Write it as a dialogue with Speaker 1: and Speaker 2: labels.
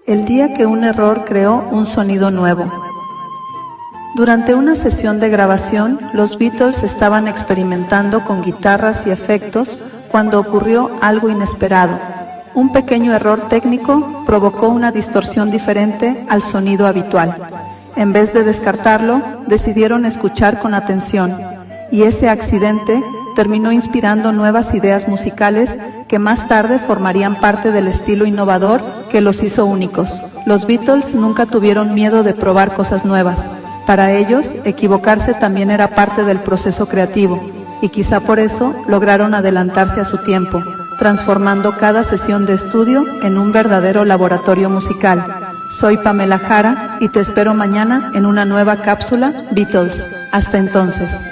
Speaker 1: El día que un error creó un sonido nuevo. Durante una sesión de grabación, los Beatles estaban experimentando con guitarras y efectos cuando ocurrió algo inesperado. Un pequeño error técnico provocó una distorsión diferente al sonido habitual. En vez de descartarlo, decidieron escuchar con atención, y ese accidente terminó inspirando nuevas ideas musicales que más tarde formarían parte del estilo innovador que los hizo únicos. Los Beatles nunca tuvieron miedo de probar cosas nuevas. Para ellos, equivocarse también era parte del proceso creativo, y quizá por eso lograron adelantarse a su tiempo, transformando cada sesión de estudio en un verdadero laboratorio musical. Soy Pamela Jara y te espero mañana en una nueva cápsula Beatles. Hasta entonces.